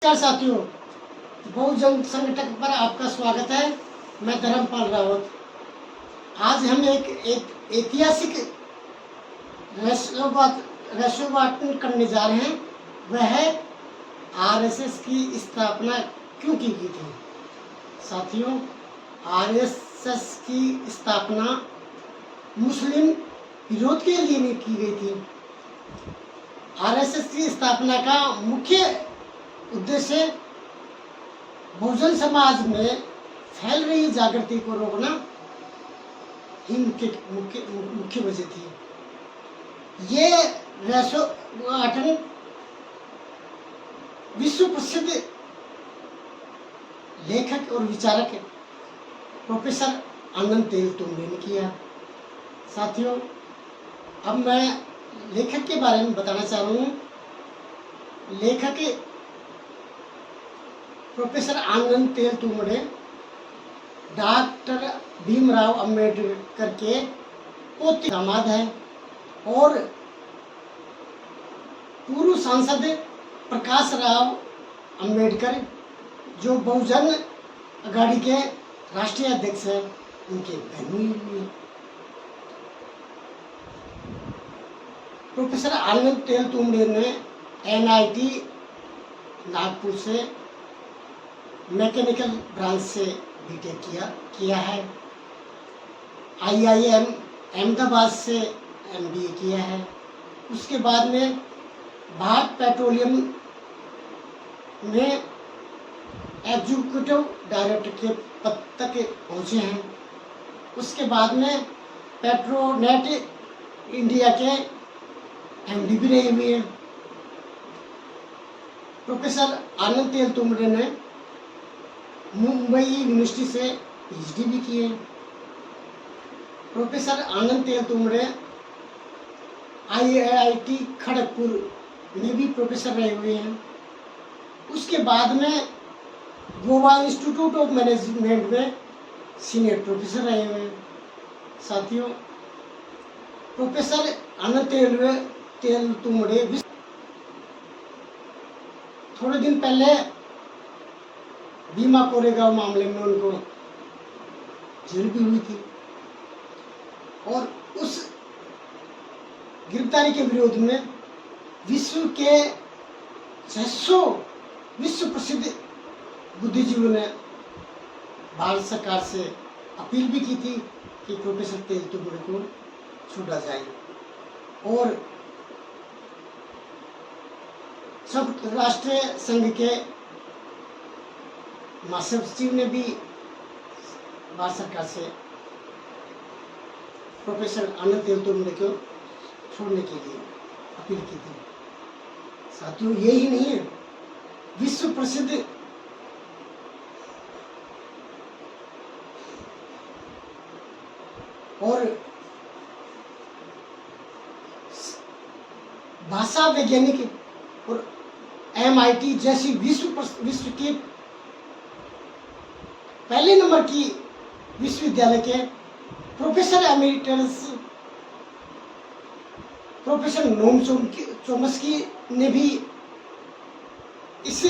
नमस्कार साथियों, बहुजन संगठन पर आपका स्वागत है। मैं धर्मपाल रावत। आज हम एक ऐतिहासिक रसोबाटन करने जा रहे हैं। वह है आरएसएस की स्थापना क्यों की गई थी। साथियों, आरएसएस की स्थापना मुस्लिम विरोध के लिए नहीं की गई थी। आरएसएस की स्थापना का मुख्य उद्देश्य बहुजन समाज में फैल रही जागृति को रोकना ही मुख्य वजह थी। ये संगठन विश्व प्रसिद्ध लेखक और विचारक प्रोफेसर आनंद तेलतुंबड़े ने किया। साथियों, अब मैं लेखक के बारे में बताना चाह रहा हूँ। लेखक प्रोफेसर आनंद तेलतुंबड़े डॉक्टर भीमराव अंबेडकर के पोते दामाद है और पूर्व सांसद प्रकाश राव अंबेडकर, जो बहुजन अघाड़ी के राष्ट्रीय अध्यक्ष हैं, उनके बहनोई हुई। प्रोफेसर आनंद तेलतुंबड़े ने एनआईटी नागपुर से मैकेनिकल ब्रांच से बीटेक किया है। आईआईएम अहमदाबाद से एमबीए किया है। उसके बाद में भारत पेट्रोलियम में एग्जीक्यूटिव डायरेक्टर के पद तक पहुँचे हैं। उसके बाद में पेट्रोनेट इंडिया के एमडी भी रहे हुए हैं। प्रोफेसर आनंद तेलतुंबड़े ने मुंबई यूनिवर्सिटी से पीएचडी भी किए। प्रोफेसर आनंद तेलतुंबड़े आईआईटी खड़गपुर में भी प्रोफेसर रहे हुए हैं। उसके बाद में गोवा इंस्टीट्यूट ऑफ मैनेजमेंट में सीनियर प्रोफेसर रहे हुए हैं। साथियों, प्रोफेसर आनंद तेलतुंबड़े थोड़े दिन पहले भीमा कोरेगांव मामले में उनको जेल भी हुई थी और उस गिरफ्तारी के विरोध में विश्व के 600 विश्व प्रसिद्ध बुद्धिजीवियों ने भारत सरकार से अपील भी की थी कि प्रोफेसर तेलतुंबड़े को छोड़ा जाए। और संयुक्त राष्ट्र संघ के महासचिव ने भी भारत सरकार से प्रोफेसर आनंद तेलतुंबड़े को छोड़ने के लिए अपील की थी। साथियों, ये ही नहीं है, विश्व प्रसिद्ध और भाषा वैज्ञानिक और एमआईटी जैसी विश्व की पहले नंबर की विश्वविद्यालय के प्रोफेसर एमेरिटस प्रोफेसर नोम चोम्स्की ने भी इस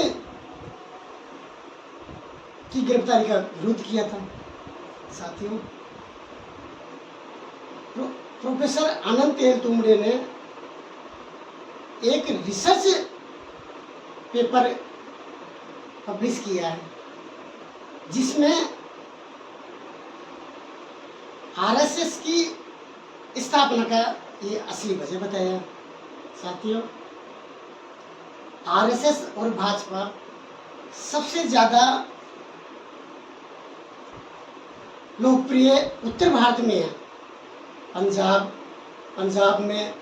की गिरफ्तारी का विरोध किया था। साथियों, प्रोफेसर आनंद तेलतुंबड़े ने एक रिसर्च पेपर पब्लिश किया है जिसमें आरएसएस की स्थापना का ये असली वजह बताया। साथियों, आरएसएस और भाजपा सबसे ज़्यादा लोकप्रिय उत्तर भारत में है। पंजाब में,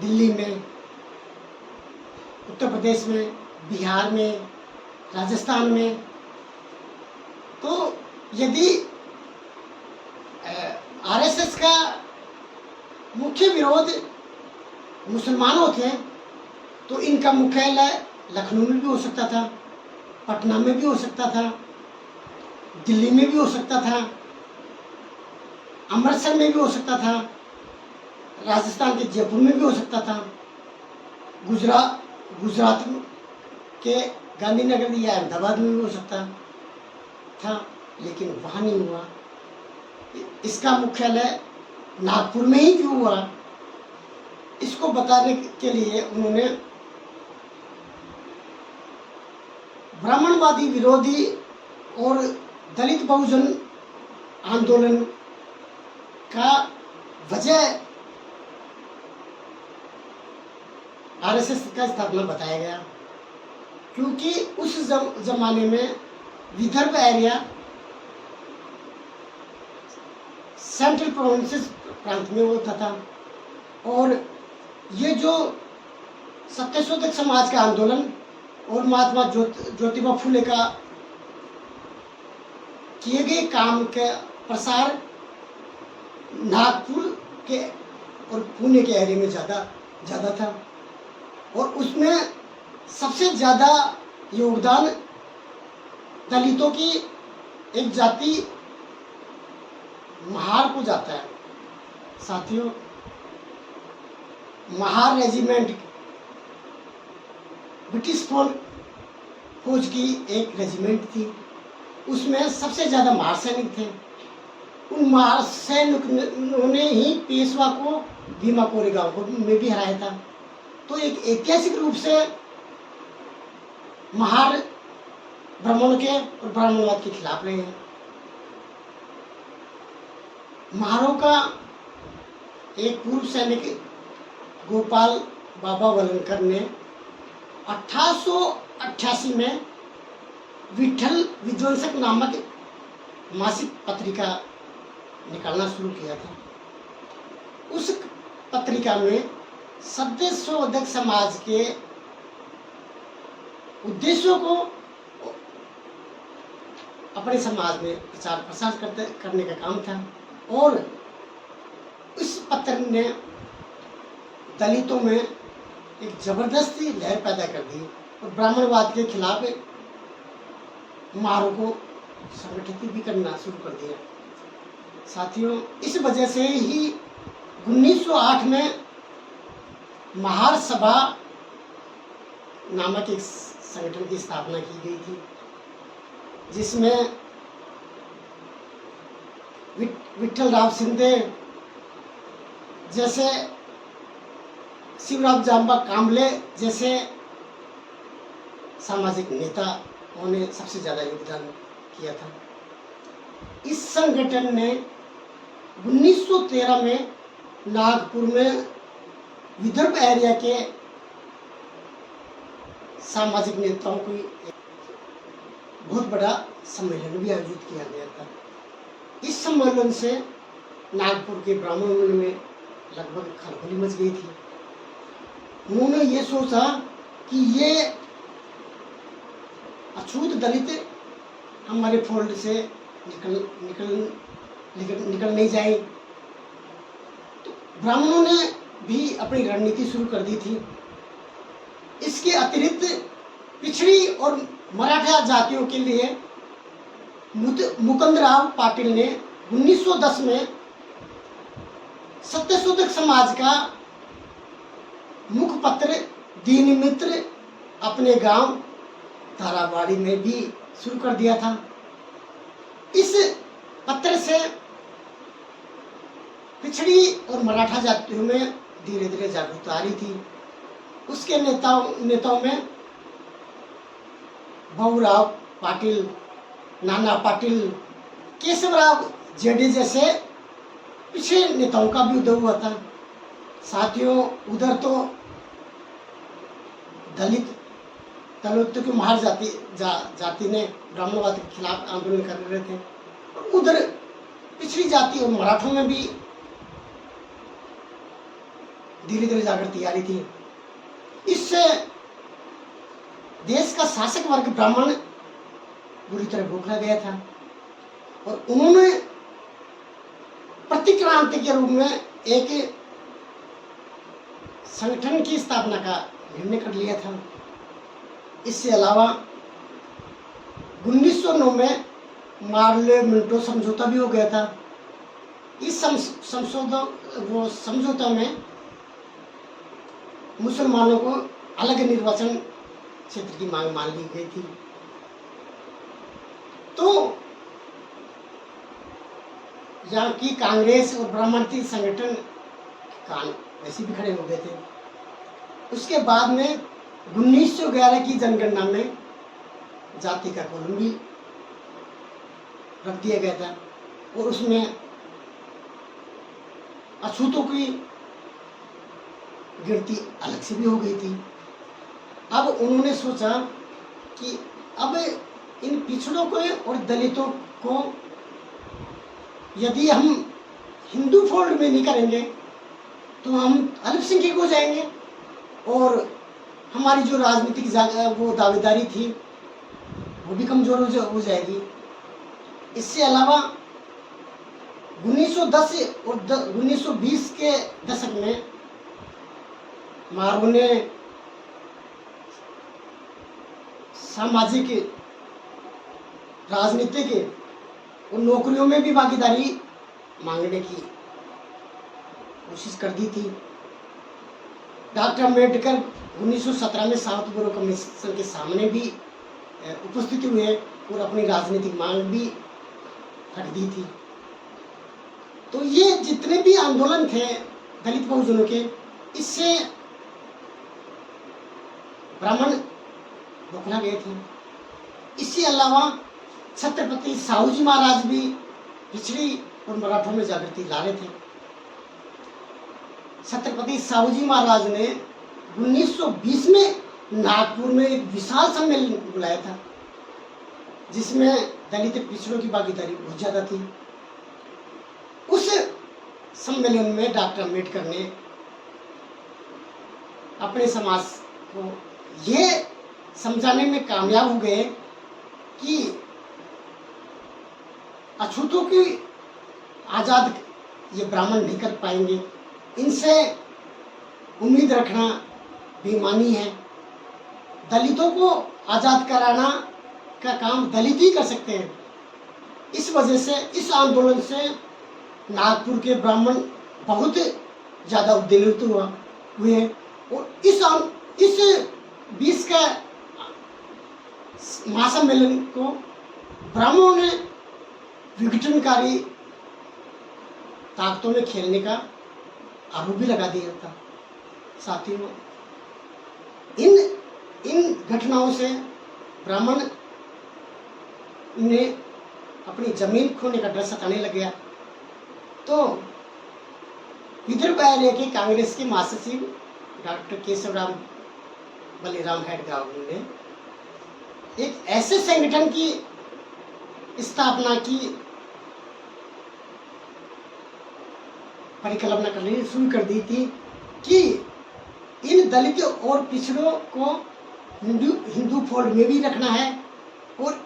दिल्ली में, उत्तर प्रदेश में, बिहार में, राजस्थान में। तो यदि आरएसएस का मुख्य विरोध मुसलमान होते हैं तो इनका मुख्यालय लखनऊ में भी हो सकता था, पटना में भी हो सकता था, दिल्ली में भी हो सकता था, अमृतसर में भी हो सकता था, राजस्थान के जयपुर में भी हो सकता था, गुजरात कि गांधीनगर या अहमदाबाद में भी हो सकता था, लेकिन वहाँ नहीं हुआ। इसका मुख्यालय नागपुर में ही क्यों हुआ, इसको बताने के लिए उन्होंने ब्राह्मणवादी विरोधी और दलित बहुजन आंदोलन का वजह आरएसएस का स्थापना बताया गया, क्योंकि उस जमाने में विदर्भ एरिया सेंट्रल प्रोविंसेस प्रांत में होता था, और ये जो सत्यशोधक समाज का आंदोलन और महात्मा ज्योतिबा फुले का किए गए काम का प्रसार नागपुर के और पुणे के एरिया में ज़्यादा था, और उसमें सबसे ज़्यादा योगदान दलितों की एक जाति महार को जाता है। साथियों, महार रेजिमेंट ब्रिटिश फौज की एक रेजिमेंट थी, उसमें सबसे ज़्यादा महार सैनिक थे। उन महार सैनिकों ने ही पेशवा को भीमा कोरेगांव में भी हराया था। तो एक ऐतिहासिक रूप से महार ब्राह्मणों के और ब्राह्मणवाद के खिलाफ रहे हैं। महारों का एक पूर्व सैनिक गोपाल बाबा वलनकर ने 1888 में विठल विध्वंसक नामक मासिक पत्रिका निकालना शुरू किया था। उस पत्रिका में सत्यशोधक समाज के उद्देश्यों को अपने समाज में प्रचार प्रसार करने का काम था, और इस पत्र ने दलितों में एक जबरदस्ती लहर पैदा कर दी और ब्राह्मणवाद के खिलाफ महारों को संगठित भी करना शुरू कर दिया। साथियों, इस वजह से ही 1908 में महार सभा नामक एक संगठन की स्थापना की गई थी, जिसमें विठल राव सिंधे जैसे, शिवराम जांबा कांबले जैसे सामाजिक नेताओं ने सबसे ज़्यादा योगदान किया था। इस संगठन ने 1913 में नागपुर में विदर्भ एरिया के सामाजिक नेताओं को बहुत बड़ा सम्मेलन भी आयोजित किया गया था। इस सम्मेलन से नागपुर के ब्राह्मणों में लगभग खलबली मच गई थी। उन्होंने ये सोचा कि ये अछूत दलित हमारे फोल्ड से निकल नहीं जाए, तो ब्राह्मणों ने भी अपनी रणनीति शुरू कर दी थी। इसके अतिरिक्त पिछड़ी और मराठा जातियों के लिए मुकुंदराव पाटिल ने 1910 में सत्यशोधक समाज का मुखपत्र दीन मित्र अपने गांव ताराबाड़ी में भी शुरू कर दिया था। इस पत्र से पिछड़ी और मराठा जातियों में धीरे धीरे जागरूकता आ रही थी। उसके नेताओं में बाबूराव पाटिल, नाना पाटिल, केशवराव जेडे जैसे पिछड़े नेताओं का भी उदय हुआ था। साथियों, उधर तो दलितों की महार जाति ने ब्राह्मणवाद के खिलाफ आंदोलन कर रहे थे, और उधर पिछड़ी जाति और मराठों में भी धीरे धीरे जागृति आ रही थी। इससे देश का शासक वर्ग ब्राह्मण बुरी तरह भूखा गया था, और उन्होंने प्रतिक्रांति के रूप में एक संगठन की स्थापना का निर्णय कर लिया था। इससे अलावा 1909 में मार्ले मिंटो समझौता भी हो गया था। इस समझौता में मुसलमानों को अलग निर्वाचन क्षेत्र की मांग मान ली गई थी। तो यहाँ की कांग्रेस और ब्राह्मणती संगठन कान वैसे भी खड़े हो गए थे। उसके बाद में 1911 की जनगणना में जाति का कॉलम भी रख दिया गया था और उसमें अछूतों की गिनती अलग से भी हो गई थी। अब उन्होंने सोचा कि अब इन पिछड़ों को और दलितों को यदि हम हिंदू फोल्ड में नहीं करेंगे तो हम अल्पसंख्यक हो जाएंगे और हमारी जो राजनीतिक वो दावेदारी थी वो भी कमजोर हो जाएगी। इससे अलावा 1910 और 1920 के दशक में मारो ने सामाजिक, राजनीतिक और नौकरियों में भी भागीदारी मांगने की कोशिश कर दी थी। डॉक्टर अम्बेडकर 1917 में साउथ बोरो कमीशन के सामने भी उपस्थित हुए और अपनी राजनीतिक मांग भी रख दी थी। तो ये जितने भी आंदोलन थे दलित बहुजनों के, इससे ब्राह्मण बौखला गए थे। इसके अलावा छत्रपति साहू जी महाराज भी पिछड़ी और मराठों में जागृति ला रहे थे। छत्रपति साहू जी महाराज ने 1920 में नागपुर में एक विशाल सम्मेलन बुलाया था जिसमें दलित पिछड़ों की भागीदारी बहुत ज्यादा थी। उस सम्मेलन में डॉक्टर अम्बेडकर ने अपने समाज को ये समझाने में कामयाब हो गए कि अछूतों की आजाद ये ब्राह्मण नहीं कर पाएंगे, इनसे उम्मीद रखना बेईमानी है। दलितों को आजाद कराना का काम दलित ही कर सकते हैं। इस वजह से इस आंदोलन से नागपुर के ब्राह्मण बहुत ज्यादा उद्वेलित हुए और इस 20 का महासम्मेलन को ब्राह्मणों ने विघटनकारी ताकतों में खेलने का आरोप भी लगा दिया था। साथियों, इन घटनाओं से ब्राह्मण ने अपनी जमीन खोने का डर सताने लग गया। तो विदर्भ एरिया के कांग्रेस के महासचिव डॉक्टर केशवराम बलिराम हेडगांव ने एक ऐसे संगठन की स्थापना की परिकल्पना करनी शुरू कर दी थी कि इन दलितों और पिछड़ों को हिंदू फोल्ड में भी रखना है और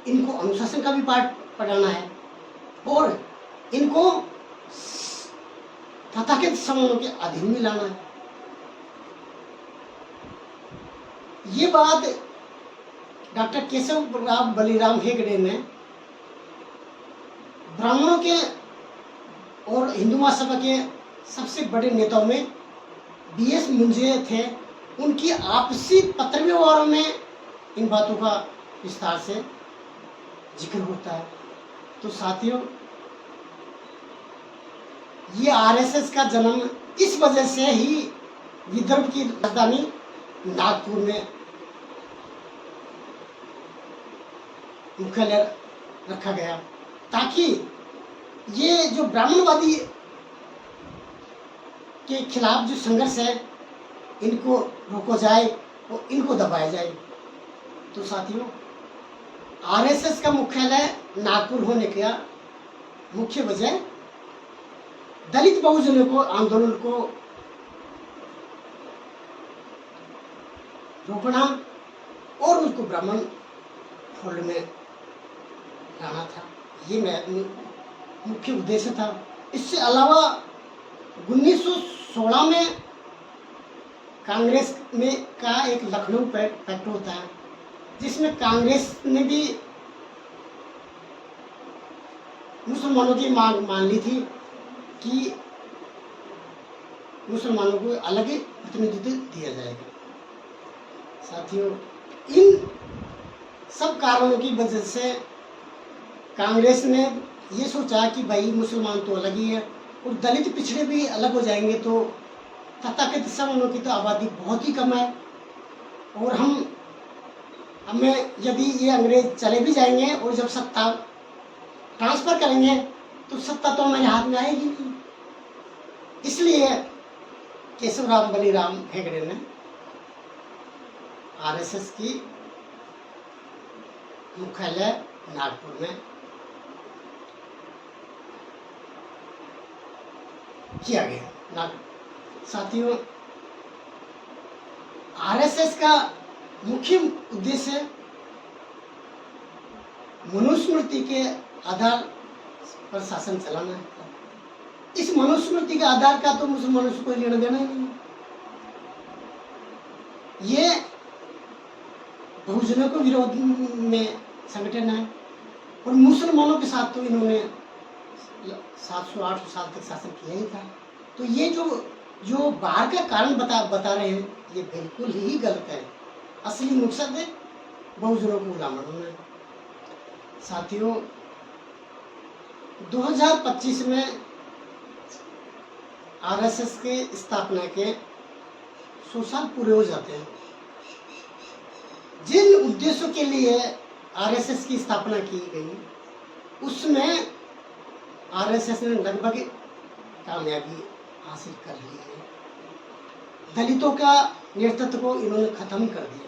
इनको अनुशासन का भी पाठ पढ़ाना है और इनको तथाकथित सवर्णों के अधीन में लाना है। ये बात डॉक्टर केशवराम बलिराम हेगड़े ने ब्राह्मणों के और हिंदू महासभा के सबसे बड़े नेताओं में बीएस मुंजे थे, उनकी आपसी पत्र व्यवहारों में इन बातों का विस्तार से जिक्र होता है। तो साथियों, ये आरएसएस का जन्म इस वजह से ही विदर्भ की राजधानी नागपुर में मुख्यालय रखा गया ताकि ये जो ब्राह्मणवादी के खिलाफ जो संघर्ष है इनको रोका जाए और इनको दबाया जाए। तो साथियों, आरएसएस का मुख्यालय नागपुर होने का मुख्य वजह दलित बहुजनों को आंदोलन को रोकना और उसको ब्राह्मण फोल्ड में लाना था। ये मुख्य उद्देश्य था। इससे अलावा 1916 में कांग्रेस में का एक लखनऊ पैक्ट होता है जिसमें कांग्रेस ने भी मुसलमानों की मांग मान ली थी कि मुसलमानों को अलग प्रतिनिधित्व दिया जाएगा। साथियों, इन सब कारणों की वजह से कांग्रेस ने ये सोचा कि भाई मुसलमान तो अलग ही है और दलित पिछड़े भी अलग हो जाएंगे तो तथाकथित सवर्णों की तो आबादी बहुत ही कम है, और हमें यदि ये अंग्रेज चले भी जाएंगे और जब सत्ता ट्रांसफर करेंगे तो सत्ता तो हमारे हाथ में आएगी नहीं। इसलिए केशवराम बलिराम हेगड़े ने आरएसएस की मुख्यालय नागपुर में किया गया। साथियों, आरएसएस का मुख्य उद्देश्य मनुस्मृति के आधार पर शासन चलाना है। इस मनुस्मृति के आधार का तो मुसलमानों से कोई लेना देना ही नहीं। ये बहुजनों को विरोध में संगठन है और मुसलमानों के साथ तो इन्होंने 700-800 साल तक शासन किया ही था। तो ये जो बाहर का कारण बता रहे हैं, ये बिल्कुल ही गलत है। असली मकसद है बहुजनों को गुलाम बनाना। साथियों, 2025 में आरएसएस के स्थापना के 100 साल पूरे हो जाते हैं। जिन उद्देश्यों के लिए आरएसएस की स्थापना की गई, उसमें आरएसएस ने लगभग कामयाबी हासिल कर ली है। दलितों का नेतृत्व को इन्होंने खत्म कर दिया।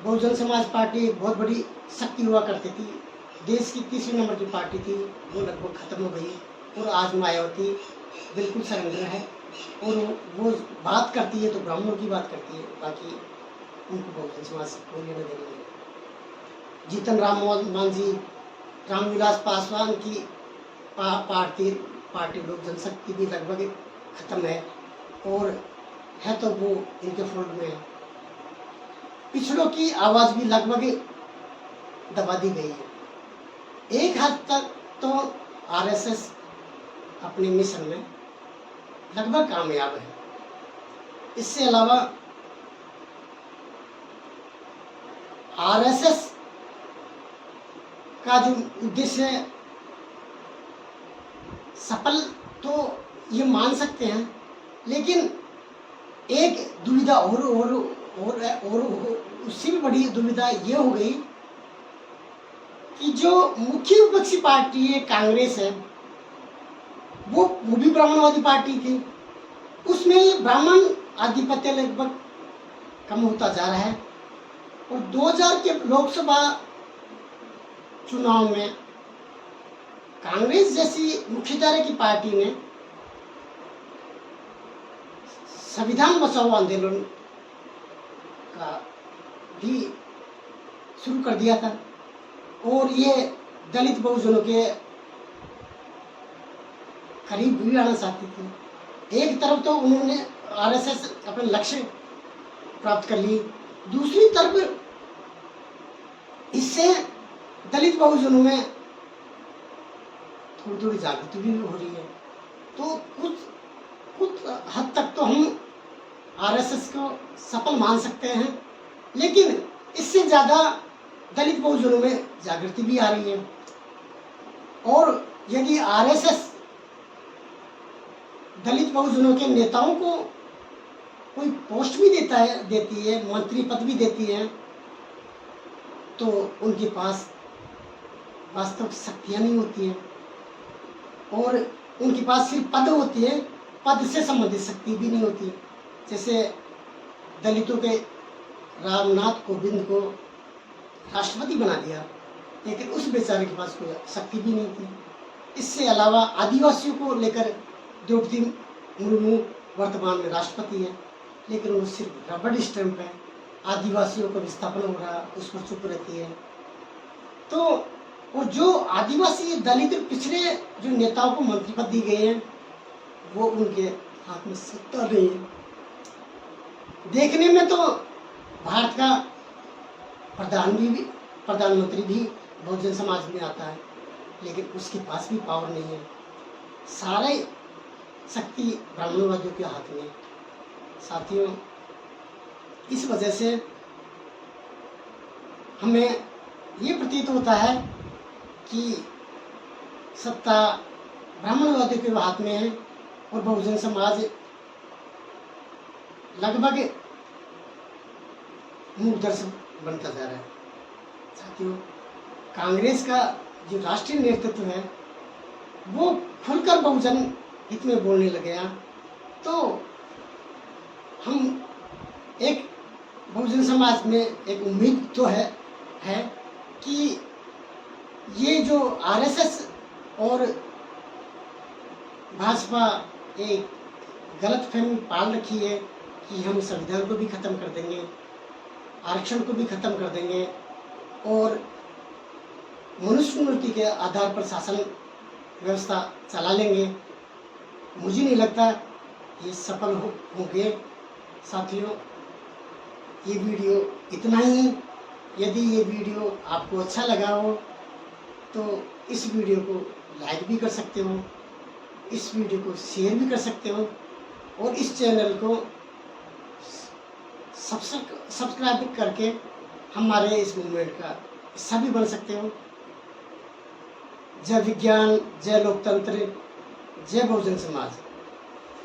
बहुजन समाज पार्टी एक बहुत बड़ी शक्ति हुआ करती थी, देश की तीसरी नंबर की पार्टी थी, वो लगभग खत्म हो गई। और आज मायावती बिल्कुल सरेंडर है और वो बात करती है तो ब्राह्मणों की बात करती है, बाकी उनको बहुजन समाज से कोई लेना देना नहीं। जीतन राम मांझी, रामविलास पासवान की पार्टी लोक जनशक्ति भी लगभग खत्म है और है तो वो इनके फोल्ड में है। पिछड़ों की आवाज भी लगभग दबा दी गई है। एक हद तक तो आरएसएस अपने मिशन में लगभग कामयाब है। इससे अलावा आरएसएस का जो उद्देश्य है सफल तो ये मान सकते हैं, लेकिन एक दुविधा और उससे भी बड़ी दुविधा ये हो गई कि जो मुख्य विपक्षी पार्टी है कांग्रेस है, वो भी ब्राह्मणवादी पार्टी थी। उसमें ब्राह्मण आधिपत्य लगभग कम होता जा रहा है और 2000 के लोकसभा चुनाव में कांग्रेस जैसी मुख्यधारा की पार्टी ने संविधान बचाओ आंदोलन का भी शुरू कर दिया था और ये दलित बहुजनों के करीब भी आना चाहती थी। एक तरफ तो उन्होंने आरएसएस अपने लक्ष्य प्राप्त कर लिए, दूसरी तरफ इससे दलित बहुजनों में थोड़ी थोड़ी जागृति भी हो रही है। तो कुछ हद तक तो हम आरएसएस को सफल मान सकते हैं, लेकिन इससे ज़्यादा दलित बहुजनों में जागृति भी आ रही है। और यदि आरएसएस दलित बहुजनों के नेताओं को कोई पोस्ट भी देती है, मंत्री पद भी देती है, तो उनके पास वास्तविक शक्तियाँ नहीं होती हैं और उनके पास सिर्फ पद होती है, पद से संबंधित शक्ति भी नहीं होती। जैसे दलितों के रामनाथ कोविंद को राष्ट्रपति बना दिया, लेकिन उस बेचारे के पास कोई शक्ति भी नहीं थी। इससे अलावा आदिवासियों को लेकर द्रौपदी मुर्मू वर्तमान में राष्ट्रपति है, लेकिन वो सिर्फ रबड़ स्टैंप है। आदिवासियों का विस्थापन हो रहा, उस पर चुप रहती है। तो और जो आदिवासी दलित पिछड़े जो नेताओं को मंत्री पद दी गए हैं, वो उनके हाथ में सत्ता नहीं है। देखने में तो भारत का प्रधानमंत्री भी बहुजन समाज में आता है, लेकिन उसके पास भी पावर नहीं है। सारे शक्ति ब्राह्मणवादियों के हाथ में। साथियों, इस वजह से हमें ये प्रतीत होता है कि सत्ता ब्राह्मणवादियों के हाथ में है और बहुजन समाज लगभग मूकदर्शक बनता जा रहा है। साथियों, कांग्रेस का जो राष्ट्रीय नेतृत्व है वो खुलकर बहुजन हित में बोलने लगे हैं, तो हम एक बहुजन समाज में एक उम्मीद तो है कि ये जो आरएसएस और भाजपा एक गलतफहमी पाल रखी है कि हम संविधान को भी ख़त्म कर देंगे, आरक्षण को भी ख़त्म कर देंगे और मनुस्मृति के आधार पर शासन व्यवस्था चला लेंगे, मुझे नहीं लगता ये सफल होंगे। साथियों, ये वीडियो इतना ही। यदि ये वीडियो आपको अच्छा लगा हो तो इस वीडियो को लाइक भी कर सकते हो, इस वीडियो को शेयर भी कर सकते हो और इस चैनल को सब्सक्राइब करके हमारे इस मूवमेंट का हिस्सा भी बन सकते हो। जय विज्ञान, जय लोकतंत्र, जय बहुजन समाज।